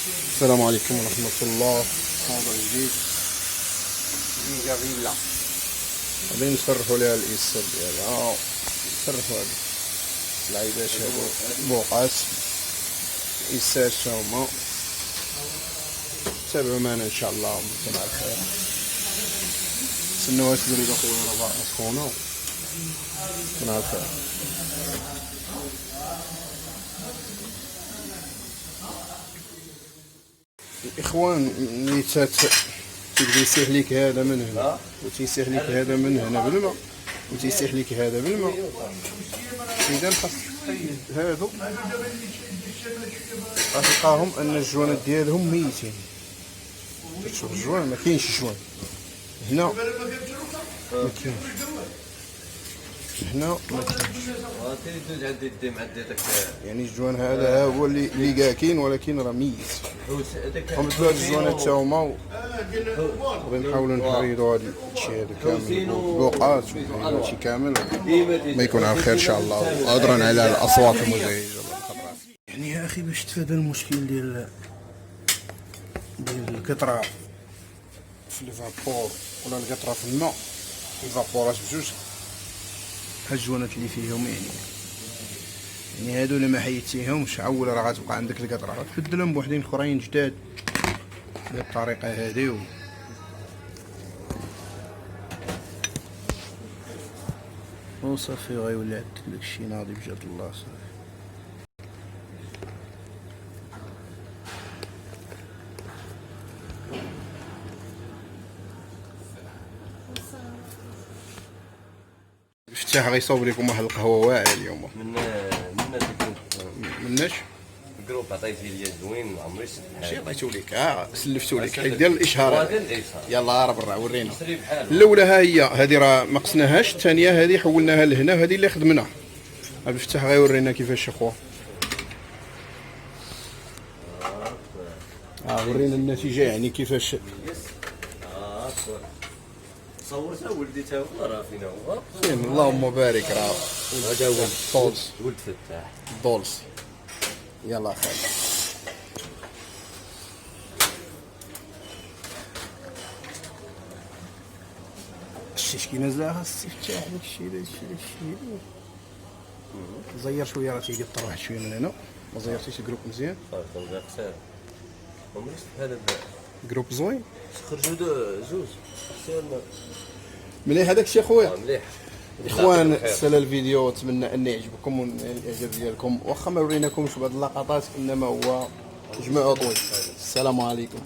السلام عليكم ورحمة الله. موضوع جديد، زينجا فيلا غادي نصرفو ليها الإيصال ديالها، نصرفو هاد العيبات هادو بوقات إيسات هما. تابعو معنا إن شاء الله ونكون على خير. نستناو تدريب أخويا رباط أخونا ونكون على خير. الإخوان ملي تيبدا يسيح ليك هذا من هنا وتيسيح ليك هذا من هنا بالماء وتيسيح ليك هذا بالماء، إذا خاصك تحيد هادو غتلقاهم أن الجوانات ديالهم ميتين. تشوف الجوان ما كاينش جوان هنا، ما كاينش هنا، ما كاينش. يعني الجوان هذا هو اللي كاين، ولكن راه ميت. ومثل هاد الجوانات تا هما غادي نحاولو نحيدو هاد الشيء هذا كامل، البوقات وهادشي كامل ما يكون على خير ان شاء الله. عذرا على الاصوات المزعجه. يعني يا اخي باش تفادى المشكل ديال القطره في الفابور ولا القطره في الماء، الفابورات بجوج، هاد الجوانات اللي فيهم يعني هادو اللي ما حيدتيهمش عول راه غتبقى عندك القطره، غتبدلهم بوحدين اخرين جداد بهاد الطريقه هادي وصافي غيولي عندك داكشي ناضي بجد الله. صافي الافتتاح غيصاوب لكم واحد القهوه واعره اليوم. مناش الجروب عطيتي لي زوين، ما عمري شفت ماشي عطيتو لك، سلفتو لك حيت ديال الاشهار. يلاه راه برا ورينا. الاولى ها هي، هذه راه ما قصناهاش، الثانيه هذه حولناها لهنا، وهذه اللي خدمنا. عبد الفتاح غيورينا كيفاش اخويا. ورينا النتيجه يعني كيفاش. صورتها ولدي تا هو راه فينا هو. اللهم بارك. راه هذا هو الدولس، ولد فتاح الدولس. يلا خير. شتي نزل خاص تفتح داكشي زير شويه، راه تيقطر واحد شويه من هنا. ما زيرتيش الجروب مزيان؟ صافي قصير عمري شفت هذا جروب زوين، خرجوا زوج قصير مليح هذاك الشيء خويا. مليح. اخوان سال الفيديو، اتمنى ان يعجبكم والاعجاب ديالكم، واخا ما وريناكمش بعض اللقطات انما هو جمع طويل. السلام عليكم.